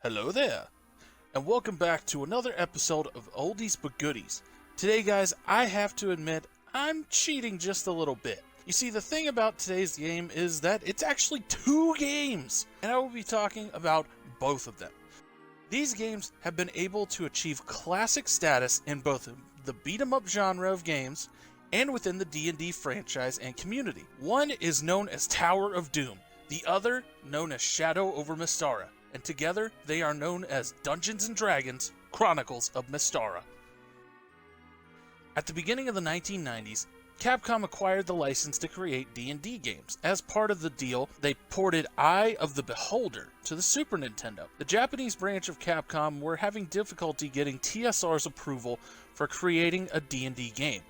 Hello there, and welcome back to another episode of Oldies but Goodies. Today, guys, I have to admit, I'm cheating just a little bit. You see, the thing about today's game is that it's actually 2 games, and I will be talking about both of them. These games have been able to achieve classic status in both the beat-em-up genre of games and within the D&D franchise and community. One is known as Tower of Doom, the other known as Shadow over Mystara, and together they are known as Dungeons & Dragons: Chronicles of Mystara. At the beginning of the 1990s, Capcom acquired the license to create D&D games. As part of the deal, they ported Eye of the Beholder to the Super Nintendo. The Japanese branch of Capcom were having difficulty getting TSR's approval for creating a D&D game,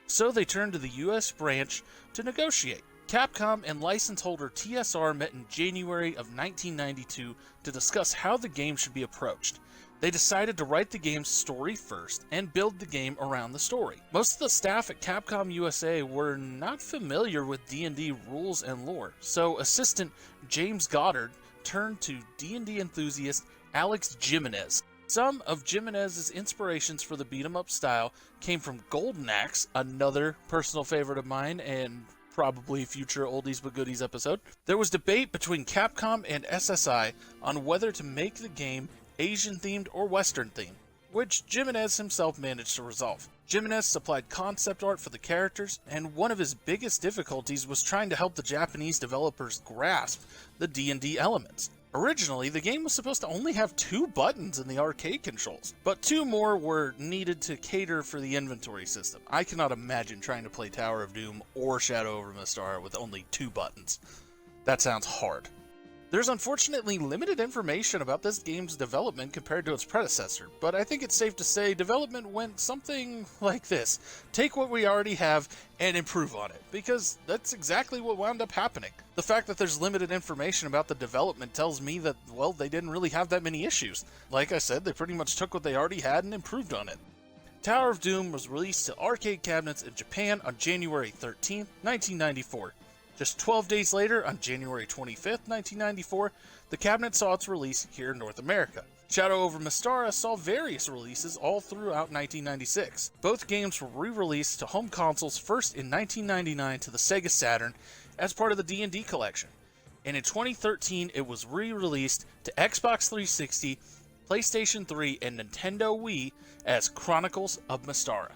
so they turned to the US branch to negotiate. Capcom and license holder TSR met in January of 1992 to discuss how the game should be approached. They decided to write the game's story first and build the game around the story. Most of the staff at Capcom USA were not familiar with D&D rules and lore, so assistant James Goddard turned to D&D enthusiast Alex Jimenez. Some of Jimenez's inspirations for the beat-em-up style came from Golden Axe, another personal favorite of mine and probably future Oldies but Goodies episode. There was debate between Capcom and SSI on whether to make the game Asian themed or Western themed, which Jimenez himself managed to resolve. Jimenez supplied concept art for the characters, and one of his biggest difficulties was trying to help the Japanese developers grasp the D&D elements. Originally, the game was supposed to only have 2 buttons in the arcade controls, but 2 more were needed to cater for the inventory system. I cannot imagine trying to play Tower of Doom or Shadow over Mystara with only 2 buttons. That sounds hard. There's unfortunately limited information about this game's development compared to its predecessor, but I think it's safe to say development went something like this. Take what we already have and improve on it, because that's exactly what wound up happening. The fact that there's limited information about the development tells me that, well, they didn't really have that many issues. Like I said, they pretty much took what they already had and improved on it. Tower of Doom was released to arcade cabinets in Japan on January 13, 1994. Just 12 days later, on January 25, 1994, the cabinet saw its release here in North America. Shadow over Mystara saw various releases all throughout 1996. Both games were re-released to home consoles first in 1999 to the Sega Saturn as part of the D&D collection, and in 2013 it was re-released to Xbox 360, PlayStation 3, and Nintendo Wii as Chronicles of Mystara.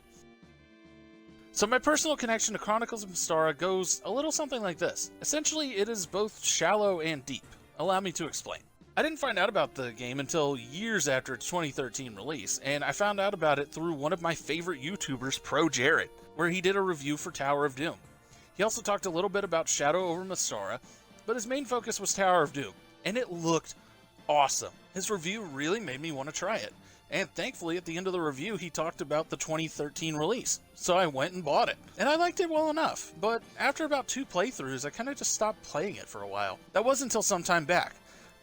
So my personal connection to Chronicles of Mystara goes a little something like this. Essentially, it is both shallow and deep. Allow me to explain. I didn't find out about the game until years after its 2013 release, and I found out about it through one of my favorite YouTubers, Pro Jared, where he did a review for Tower of Doom. He also talked a little bit about Shadow over Mystara, but his main focus was Tower of Doom, and it looked awesome. His review really made me want to try it. And thankfully, at the end of the review, he talked about the 2013 release, so I went and bought it. And I liked it well enough, but after about 2 playthroughs, I kind of just stopped playing it for a while. That wasn't until some time back.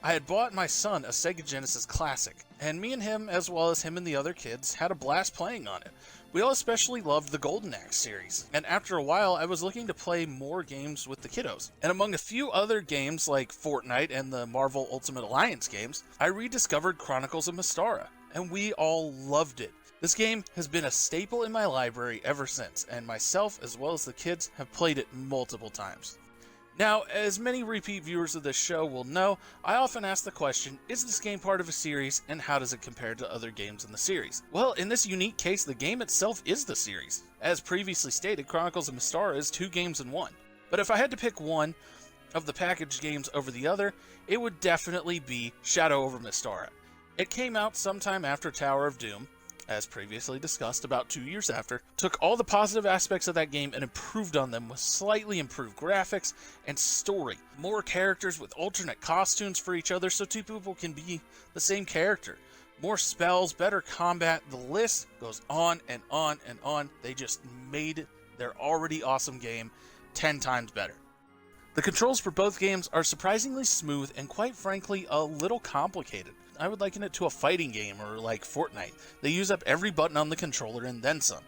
I had bought my son a Sega Genesis Classic, and me and him, as well as him and the other kids, had a blast playing on it. We all especially loved the Golden Axe series, and after a while, I was looking to play more games with the kiddos. And among a few other games like Fortnite and the Marvel Ultimate Alliance games, I rediscovered Chronicles of Mystara, and we all loved it. This game has been a staple in my library ever since, and myself as well as the kids have played it multiple times. Now, as many repeat viewers of this show will know, I often ask the question, is this game part of a series, and how does it compare to other games in the series? Well, in this unique case, the game itself is the series. As previously stated, Chronicles of Mystara is 2 games in 1. But if I had to pick one of the packaged games over the other, it would definitely be Shadow over Mystara. It came out sometime after Tower of Doom, as previously discussed, about 2 years after, took all the positive aspects of that game and improved on them with slightly improved graphics and story. More characters with alternate costumes for each other so 2 people can be the same character. More spells, better combat, the list goes on and on and on. They just made their already awesome game 10 times better. The controls for both games are surprisingly smooth and quite frankly a little complicated. I would liken it to a fighting game or like Fortnite. They use up every button on the controller and then some.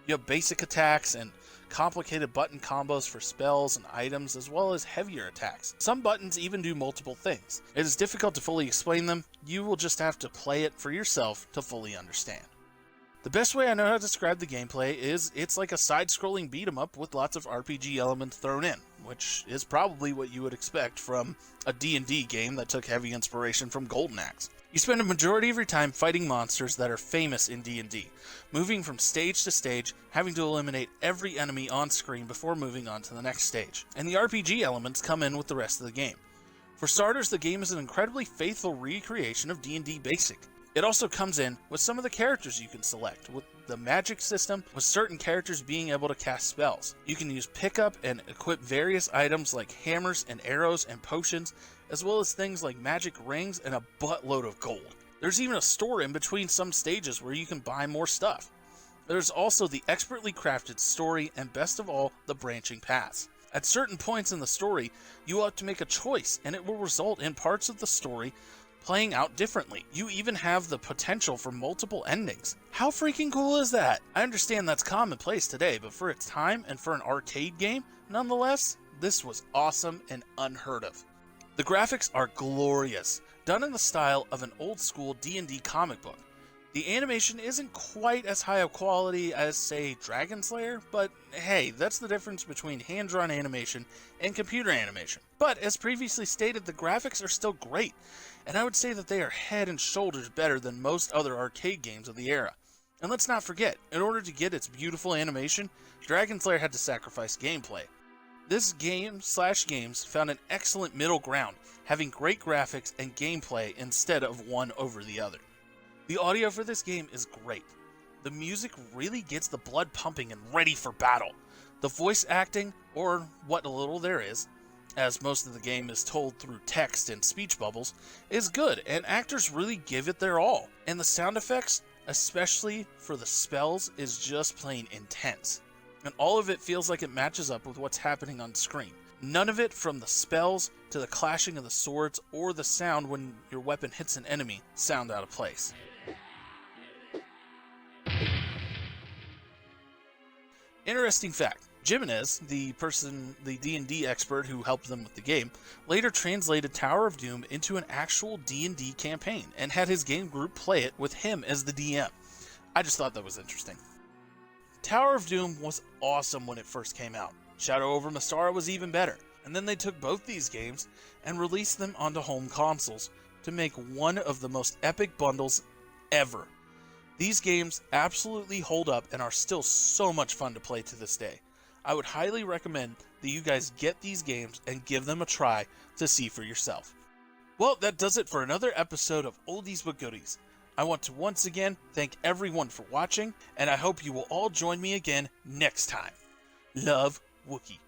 You have basic attacks and complicated button combos for spells and items, as well as heavier attacks. Some buttons even do multiple things. It is difficult to fully explain them. You will just have to play it for yourself to fully understand. The best way I know how to describe the gameplay is it's like a side-scrolling beat-em-up with lots of RPG elements thrown in, which is probably what you would expect from a D&D game that took heavy inspiration from Golden Axe. You spend a majority of your time fighting monsters that are famous in D&D, moving from stage to stage, having to eliminate every enemy on screen before moving on to the next stage. And the RPG elements come in with the rest of the game. For starters, the game is an incredibly faithful recreation of D&D Basic. It also comes in with some of the characters you can select, with the magic system, with certain characters being able to cast spells. You can use pickup and equip various items like hammers and arrows and potions, as well as things like magic rings and a buttload of gold. There's even a store in between some stages where you can buy more stuff. There's also the expertly crafted story, and best of all, the branching paths. At certain points in the story, you will have to make a choice, and it will result in parts of the story playing out differently. You even have the potential for multiple endings. How freaking cool is that? I understand that's commonplace today, but for its time and for an arcade game, nonetheless, this was awesome and unheard of. The graphics are glorious, done in the style of an old school D&D comic book. The animation isn't quite as high of quality as, say, Dragon Slayer, but hey, that's the difference between hand-drawn animation and computer animation. But as previously stated, the graphics are still great, and I would say that they are head and shoulders better than most other arcade games of the era. And let's not forget, in order to get its beautiful animation, Dragon Slayer had to sacrifice gameplay. This games found an excellent middle ground, having great graphics and gameplay instead of one over the other. The audio for this game is great. The music really gets the blood pumping and ready for battle. The voice acting, or what little there is, as most of the game is told through text and speech bubbles, is good, and actors really give it their all. And the sound effects, especially for the spells, is just plain intense. And all of it feels like it matches up with what's happening on screen. None of it, from the spells to the clashing of the swords or the sound when your weapon hits an enemy, sound out of place. Interesting fact, Jimenez, the D&D expert who helped them with the game, later translated Tower of Doom into an actual D&D campaign and had his game group play it with him as the DM. I just thought that was interesting. Tower of Doom was awesome when it first came out. Shadow over Mystara was even better, and then they took both these games and released them onto home consoles to make one of the most epic bundles ever. These games absolutely hold up and are still so much fun to play to this day. I would highly recommend that you guys get these games and give them a try to see for yourself. Well, that does it for another episode of Oldies but Goodies. I want to once again thank everyone for watching, and I hope you will all join me again next time. Love, Wookiee.